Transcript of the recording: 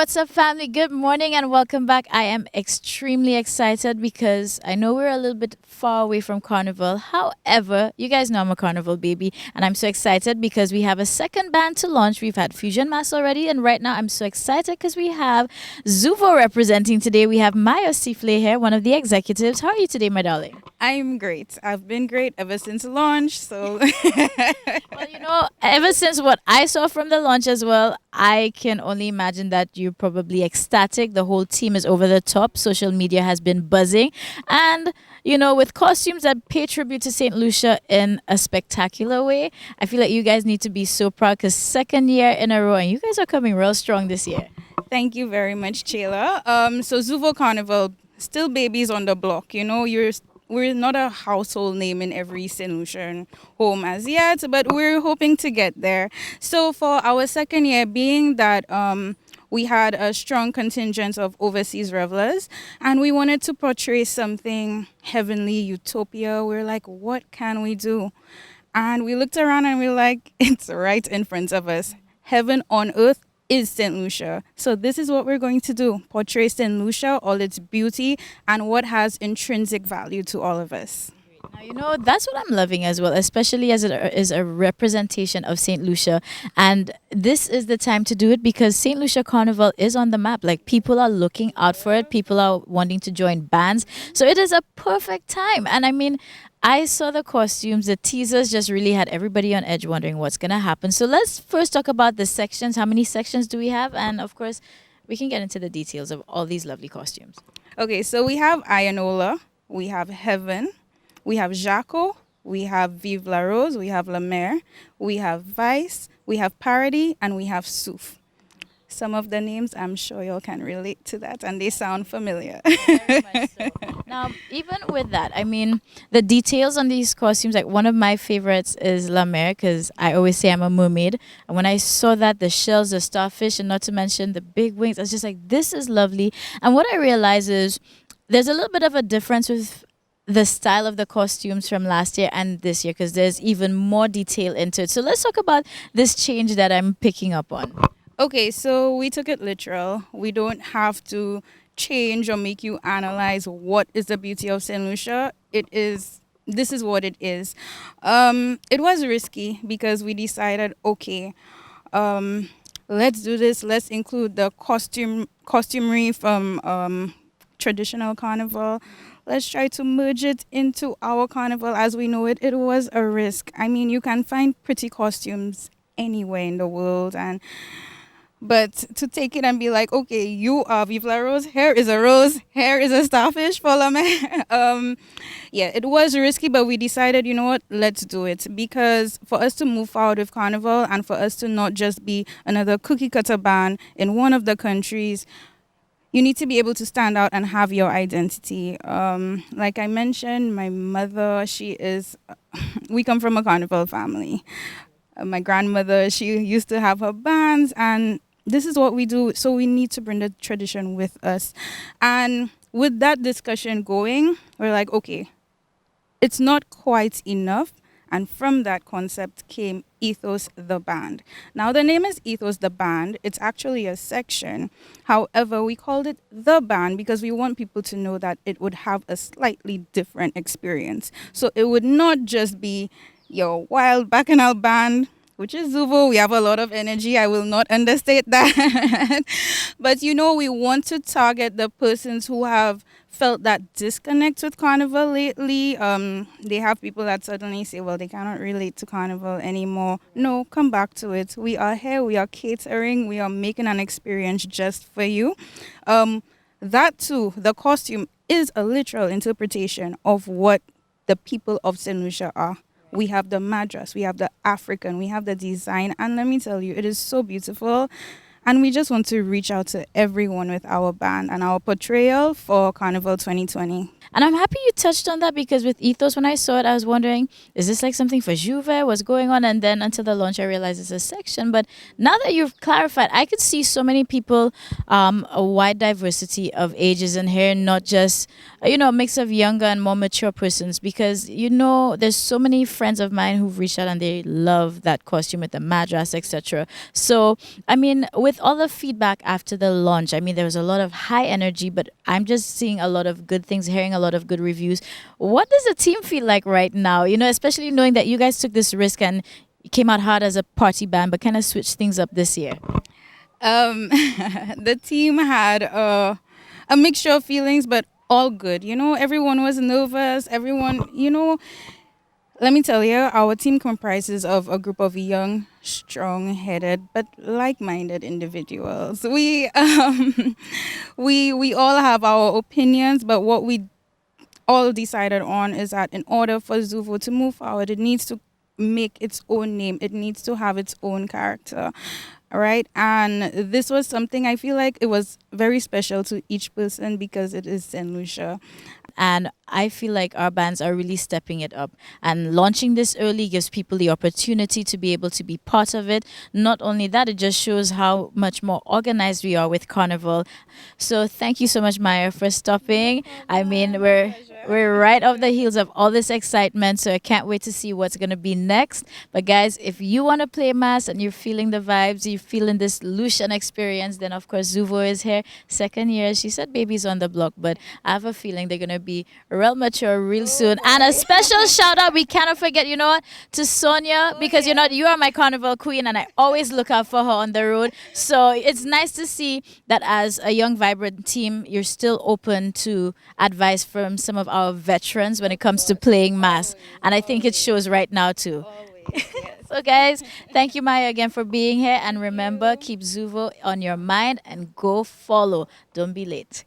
what's up, family? Good morning and welcome back. I am extremely excited because I know we're a little bit far away from Carnival. However, you guys know I'm a Carnival baby, and I'm so excited because we have a second band to launch. We've had Fusion Mass already, and right now I'm so excited because we have Xuvo representing today. We have Maya Sifle here, one of the executives. How are you today, my darling? I'm great. I've been great ever since launch. So, Well, ever since what I saw from the launch as well, I can only imagine that you're probably ecstatic. The whole team is over the top. Social media has been buzzing. And, with costumes that pay tribute to Saint Lucia in a spectacular way, I feel like you guys need to be so proud because second year in a row, and you guys are coming real strong this year. thank you very much, Chayla. So Xuvo Carnival, still babies on the block. We're not a household name in every Saint Lucian home as yet, but we're hoping to get there. So for our second year, being that we had a strong contingent of overseas revelers, and we wanted to portray something heavenly, utopia. We're like, what can we do? And we looked around and we're like, it's right in front of us. Heaven on earth is Saint Lucia. So this is what we're going to do. Portray Saint Lucia, all its beauty, and what has intrinsic value to all of us. Now, that's what I'm loving as well, especially as it is a representation of St. Lucia. And this is the time to do it because St. Lucia Carnival is on the map. Like, people are looking out for it. People are wanting to join bands. So it is a perfect time. And I mean, I saw the costumes. The teasers just really had everybody on edge wondering what's going to happen. So let's first talk about the sections. How many sections do we have? And of course, we can get into the details of all these lovely costumes. Okay, so we have Ianola, we have Heaven, we have Jaco, we have Vive la Rose, we have La Mer, we have Vice, we have Parody, and we have Souf. Some of the names, I'm sure y'all can relate to that, and they sound familiar. Very much so. Now, even with that, I mean, the details on these costumes, like one of my favorites is La Mer, because I always say I'm a mermaid. And when I saw that, the shells, the starfish, and not to mention the big wings, I was just like, this is lovely. And what I realize is there's a little bit of a difference with the style of the costumes from last year and this year, because there's even more detail into it. So let's talk about this change that I'm picking up on. Okay, so we took it literal. We don't have to change or make you analyze what is the beauty of Saint Lucia. This is what it is. It was risky because we decided, okay, let's do this. Let's include the costumery from traditional carnival. Let's try to merge it into our carnival as we know it. It was a risk. I mean, you can find pretty costumes anywhere in the world, but to take it and be like, okay, you are Vive la Rose, here is a rose, here is a starfish, follow me. Yeah, it was risky, but we decided, you know what, let's do it. Because for us to move forward with Carnival and for us to not just be another cookie cutter band in one of the countries, you need to be able to stand out and have your identity. Like I mentioned, my mother, we come from a Carnival family. My grandmother, she used to have her bands, and this is what we do. So we need to bring the tradition with us. And with that discussion going, we're like, okay, it's not quite enough. And from that concept came Ethos the Band. Now the name is Ethos the Band. It's actually a section. However, we called it the band because we want people to know that it would have a slightly different experience. So it would not just be your wild bacchanal band, which is Xuvo. We have a lot of energy. I will not understate that. But we want to target the persons who have felt that disconnect with Carnival lately. They have people that suddenly say, well, they cannot relate to Carnival anymore. No, come back to it. We are here. We are catering. We are making an experience just for you. That too, the costume is a literal interpretation of what the people of St. Lucia are. We have the madras, we have the African, we have the design. And let me tell you, it is so beautiful. And we just want to reach out to everyone with our band and our portrayal for Carnival 2020. And I'm happy you touched on that because with Ethos, when I saw it, I was wondering, is this like something for Juve? What's going on? And then until the launch, I realized it's a section. But now that you've clarified, I could see so many people, a wide diversity of ages in here, not just, a mix of younger and more mature persons. Because, there's so many friends of mine who've reached out and they love that costume with the madras, etc. So, I mean, with with all the feedback after the launch, I mean, there was a lot of high energy, but I'm just seeing a lot of good things, hearing a lot of good reviews. What does the team feel like right now? You know, especially knowing that you guys took this risk and came out hard as a party band, but kind of switched things up this year. The team had a mixture of feelings, but all good. You know, everyone was nervous. Everyone, let me tell you, our team comprises of a group of young, strong-headed, but like-minded individuals. We all have our opinions, but what we all decided on is that in order for Xuvo to move forward, it needs to make its own name. It needs to have its own character. Right. And this was something I feel like it was very special to each person because it is Saint Lucia. And I feel like our bands are really stepping it up. And launching this early gives people the opportunity to be able to be part of it. Not only that, it just shows how much more organized we are with Carnival. So thank you so much, Maya, for stopping. I mean, we're right off the heels of all this excitement, so I can't wait to see what's going to be next. But guys, if you want to play mass and you're feeling the vibes, you're feeling this Lucian experience, then of course Xuvo is here. Second year, she said baby's on the block, but I have a feeling they're going to be real mature real soon. And a special shout out, we cannot forget, you know what, to Sonia, because you are my carnival queen and I always look out for her on the road. So it's nice to see that as a young, vibrant team, you're still open to advice from some of our veterans when it comes to playing mass. And I think it shows right now too. So guys, thank you Maya again for being here, and remember, keep Xuvo on your mind and go follow. Don't be late.